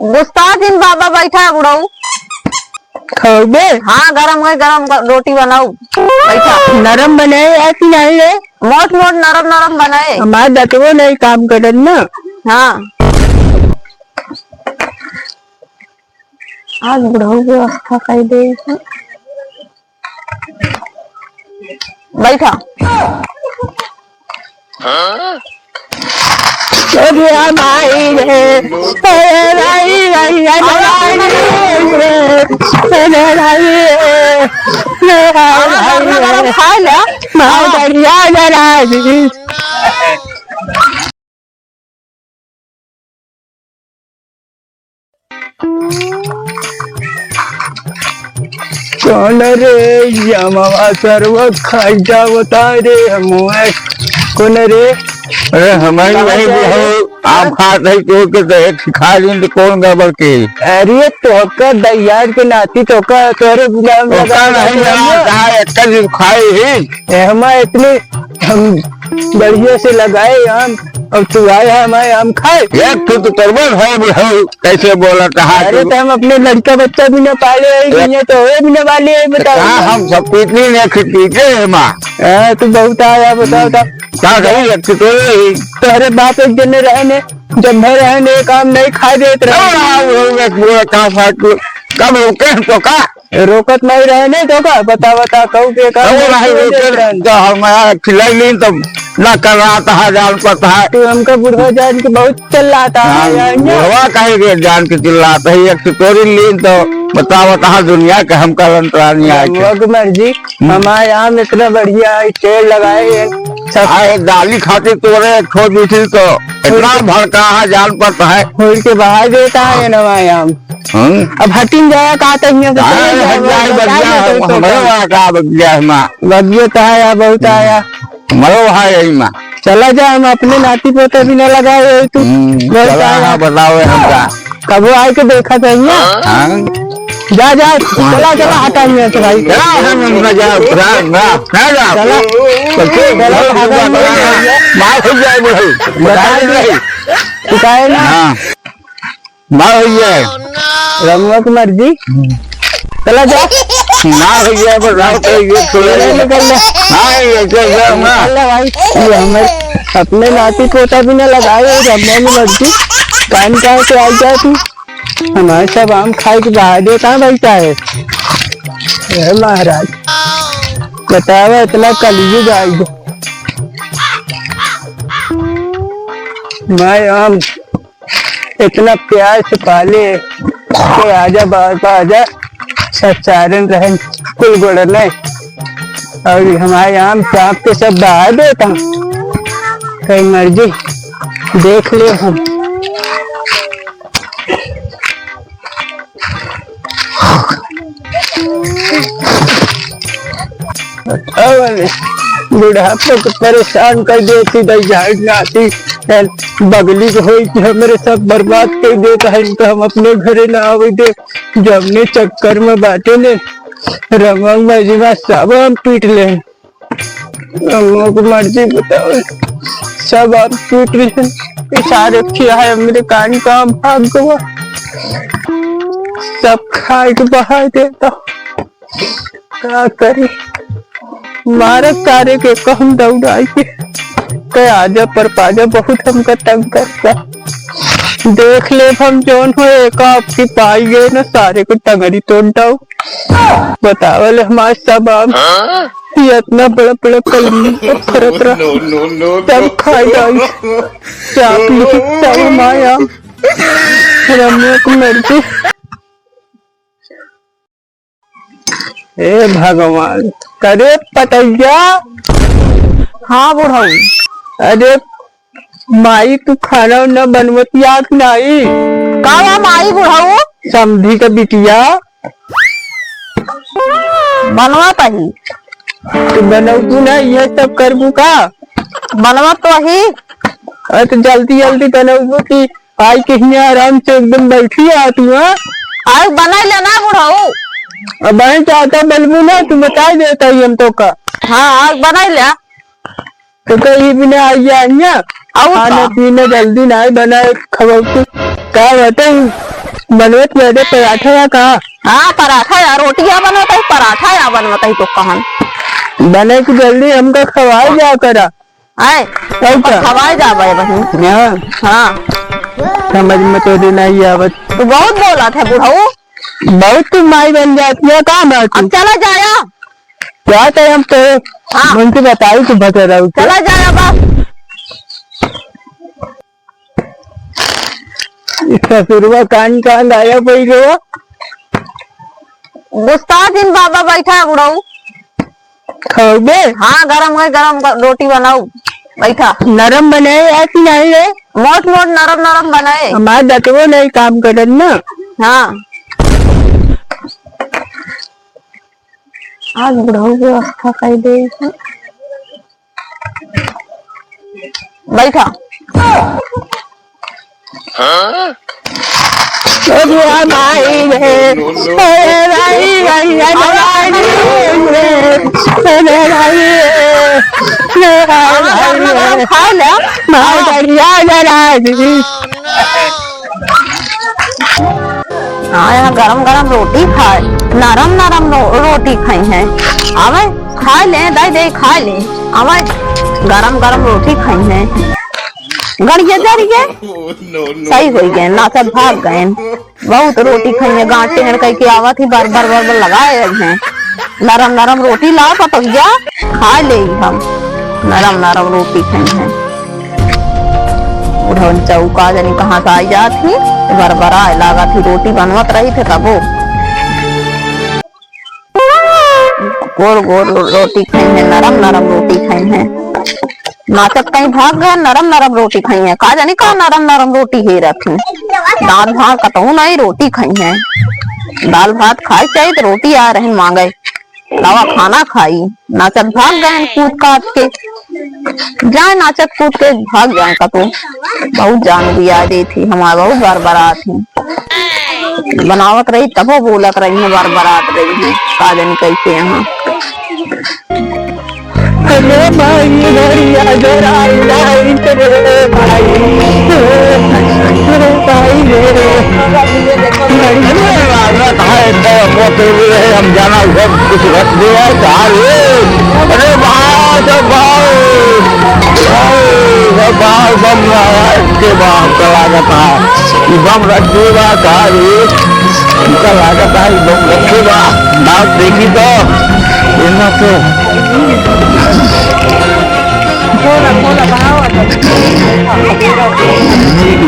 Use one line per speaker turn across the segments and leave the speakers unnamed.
गुस्ताख इन बाबा बैठा है बुढ़ऊ।
खाओगे?
हाँ गरम है, गरम रोटी बनाऊ बैठा।
नरम बनाए ऐसी नहीं है,
मोट मोट नरम नरम बनाए।
हमारे दतवो नहीं काम करन ना।
हाँ आज बुढ़ऊ व्यवस्था कर दे। बैठा।
अरे भाई रे, अरे भाई भाई
खा ले
कौन रे यमवा सर्व खाई बता रे हम कौन रे?
अरे हमारी नहीं आप खात है तो खा लें तो कौन गड़बड़ के?
अरे तोका दैयार के नाती तोका तोरे गुलाम लगा
नहीं खाए ही
हम इतने हम बढ़िया से लगाए आम और तू आए हमारे आम खाए।
एक तो करबन है कैसे बोला था?
अरे तो हम अपने लड़का बच्चा भी न पाले तो भी न पाले बताओ।
हम सब पीतनी ने पीते है माँ।
तू बहुत आया बताओ
क्या करें
तोहरे बाप एक दिन रहने जब मैं रहने काम नहीं खा देते
कब रोके तो का
रोकत नहीं रहने तो का बता बता कहू के
खिलाई ली तो ना कर रहा था जान पता है।
तू हमका बुढ़वा जान के बहुत चिल्लाता है।
बुढ़वा कहे जान के चिल्लाता है। एक चोरी ली तो बता दुनिया के हम करंतरानी
मर्जी हमारे यहाँ इतना बढ़िया पेड़ लगाए
दाली खाते तोड़े खो दूसरी तो इतना भड़का है जान पड़ता है।
खोल के बाहर देता है नवायाम। अब हटिन जाया कहा बगिया बहुत आया
मरो है यही माँ।
चला जा हम अपने नाती पोते भी न लगाए तू
बताओ हमका
कब आए के देखा चाहिए। जा जा चला चला हटा से भाई रमुआ कुमार जी चला जा
ना भैया
अपने नाती पोता भी न लगाए रमुआ मर्जी कान कहा से आ जा तू हमारे सब आम खाए के बाहर देता है बैठा है महाराज बतावा इतना कलयुग आई मैं आम इतना प्यार से पाले के आजा बाहर आजा सचारण रहन कुल गोड़ नहीं और हमारे आम सांप के सब बाहर देता कहीं मर्जी देख ले हम। बुढ़ापे को परेशान कर देती नाती बगली को हो हमारे सब बर्बाद कर देता है। तो हम अपने घरे ना आवे दे जो हमने चक्कर में बांटे ने रमंग मजीमा सब हम पीट ले को मर्जी बताओ सब आप पीट रहे इशारे किया है मेरे कान का भाग गवा सब खाए के बाहर देता क्या करे मारे कार्य के कहम दौड़ाई के आजा पर पाजा बहुत हमका तंग करता देख ले हम जोन हो एक आपकी पाई गए ना सारे को टंगड़ी तोड़ दाऊ बतावल हमारे सब आम इतना बड़ा बड़ा कलमी फरत रहा तब खाई जाई चाप लिखी सब माया रम्य को मर्जी। ए भगवान करे पतैया।
हाँ बुढ़ऊ।
अरे माई तू खाना न बनवत याद नहीं
का माई बुढ़ऊ
समधी का बिटिया
बनवा ही
तू बनऊ ना ये सब करबू का
बनवा तो ही।
अरे तो जल्दी जल्दी बनऊ की आई के आराम से एकदम बैठी आ तू।
आज बना लेना बुढ़ऊ
अब चाहता बनबू ना तू बता देता ही हम तो का।
हाँ आज बना लिया
तो कहीं भी ना आई खाना पीना जल्दी ना बनाए खबर क्या बताऊँ बनवत मेरे पराठा या कहा
हाँ पराठा या रोटियां बनवता है, पराठा या बनवता है तो कहन
बने की जल्दी हमको खवाई जा करा
आए
और क्या?
खवाए जा भाई बहन।
हाँ
हाँ
समझ में तो नहीं आवत।
तू बहुत बोला था बुढ़ऊ,
बहुत तुम माई बन जाती है काम है
अब चला जाया।
क्या करें हम तो
हाँ।
उनसे बताई तो बता रहा हूँ
चला जाया बस।
इसका शुरुआ कान कान आया पड़ी गया।
गुस्ताख दिन बाबा बैठा है बुढ़ऊ।
खाओगे
हाँ गरम रोटी बनाओ बैठा।
नरम बनाए ऐसी नहीं है
मोट मोट नरम नरम बनाए।
हमारे दतवो नहीं काम करन ना।
हाँ आज बुढ़ऊ व्यवस्था कर दे बैठा।
माई रे भाई
खा ले हाँ यहाँ गरम गरम रोटी खाए, नरम नरम रोटी खाई है। आवे खा ले दाई दे खा ले। आवे गरम गरम रोटी खाई है। गड़िया जरिए सही हो गए ना सब भाग गए। बहुत रोटी खाई है गांटे हैं कह के आवा थी बार बार लगाए हैं। नरम नरम रोटी ला पतंगिया खा ले हम। नरम नरम रोटी खाई है। उधर चौका जानी कहाँ से आई जाती बरबरा लगा थी रोटी बनवत रही थे तब वो गोल गोल रोटी खाई है। नरम नरम रोटी खाई है। नाचत कहीं भाग गए नरम नरम रोटी खाई है। कहा जानी कहा नरम नरम रोटी ही रखी दाल भात कतहू नहीं रोटी खाई है। दाल भात खाई चाहिए तो रोटी आ रही मांगे लावा खाना खाई। नाचत भाग गए कूद काट के जाए नाचत कूद के भाग जाए का तो बहुत जान भी आ गई थी। हमारे बहुत बार बारात थी बनावत रही तब वो बोलत रही है बार बारात रही है। कहा जानी कैसे यहाँ
हम जाना सब कुछ रख दिया। अरे बम के बाहर का लागत है बम रख देगा उनका लागत है बम रखेगा नाव देखी तो इतना तो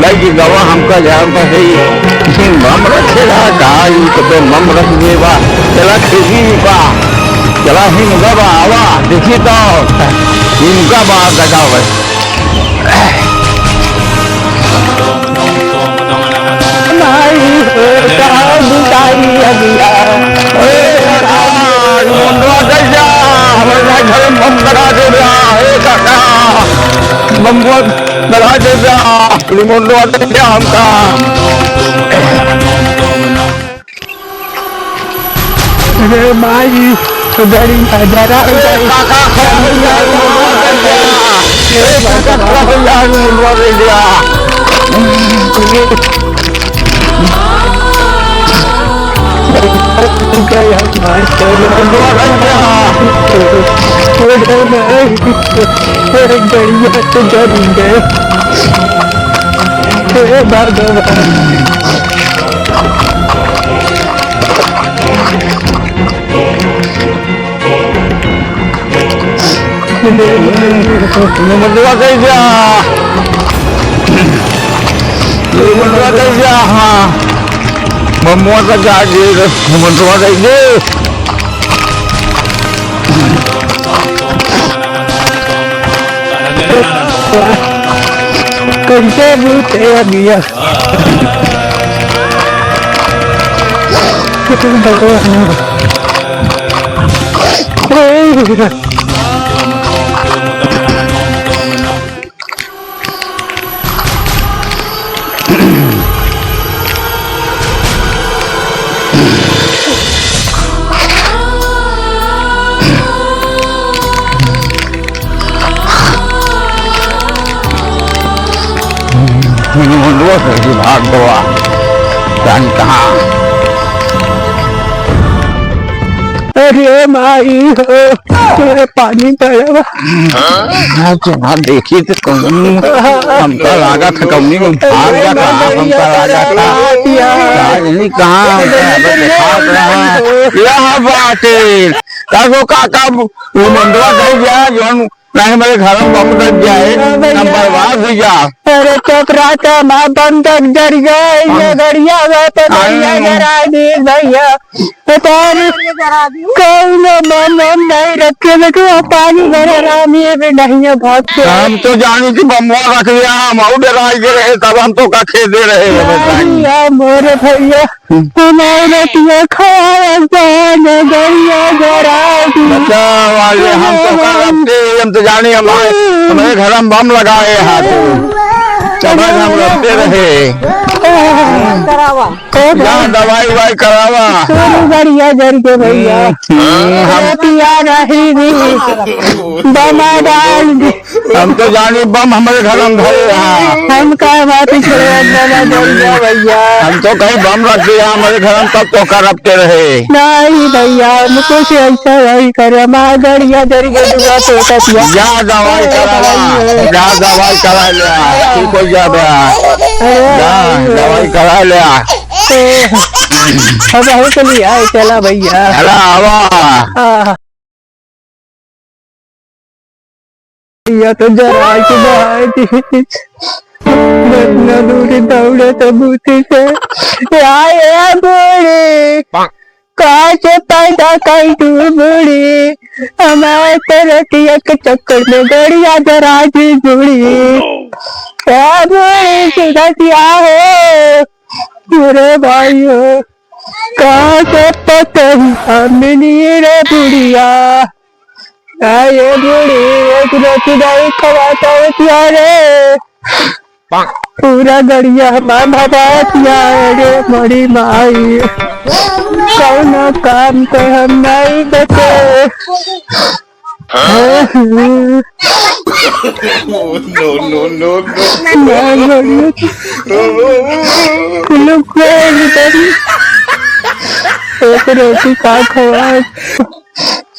लगी गवा हमका जानता है बम रखेगा कहा तो बम रख देगा। चला खेती का चला हिम गवा आवा देखी तो इनका बाहर लगा हुआ हमका
माई गड़ी जरा
मंडवा कर दिया मंडवा कर दिया। हाँ मम्मुआ का जाके मंडवा कर दे
कैसे भूते अगिया
मंडवा कर भाग दवा जान कहाँ।
अरे माई हो तेरे पानी पड़ा
हाँ देखी तो कौनी हमका लागा था कौनी में भाग जा कहाँ हमका लागा था नहीं कहाँ यहाँ बाटे ताको काका वो मंडवा कहीं गया जो नहीं मेरे घर में बम लग जाए नंबर वार हो जा।
अरे चक्राता माँ बम तक डर गए ये गड़िया गए तो गड़िया जरा दी भैया कौन बम नहीं रखे बेटू पानी भरा रामी भी नहीं है बहुत
हम तो जानी कि बमुआ रख लिया हम और डराई के रहे तब हम तो का खेल दे रहे
मोरे भैया तुम्हारे पिया खाया गड़िया जरा
बच्चा वाले हम तो का रखते हम तो जाने हमारे घर में बम लगाए हाथ चबा हम रखते रहे दवाई वाई करावा
बढ़िया जर के भैया हम पिया रही बम डाल
हम तो जाने बम हमारे घर में धरे
हम का बात भैया
हम तो कहीं बम रख दिया हमारे घर में तब तो का रखते रहे
नहीं भैया हमको से ऐसा नहीं करे माँ गड़िया जर के
जा दवाई करा लिया ठीक हो जा दवाई करा लिया
अब चलिए आए चला भैया या तो जरा के बाहर इतना दूरी दौड़े तो बूथी से आए बूढ़ी काच पैदा कई तू बूढ़ी हमारे तरह के चक्कर में गड़िया जरा की बूढ़ी क्या बूढ़ी सीधा क्या हो मेरे भाई हो कहाँ से पता हमनी रे बुढ़िया ये बूढ़ी एक रोटी नहीं खवाता है त्यारे पूरा गड़िया हमारा त्यारे बड़ी माई कौन काम तो हम नहीं बचे एक रोटी का खवा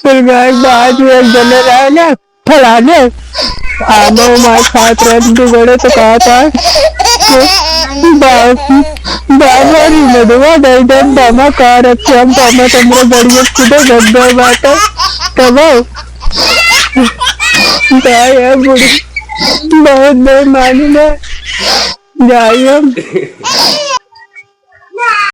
फिर बाद में एक जने रहने फलाने आमो मार खात रहे दुगड़े तो कहा था बाबा नदवा नहीं दे बाबा कहा रखे हम बाबा तुम्हारे बढ़िया खुदे गंदे बात है तब जाए बुढ़ी बहुत बेमानी में जाइए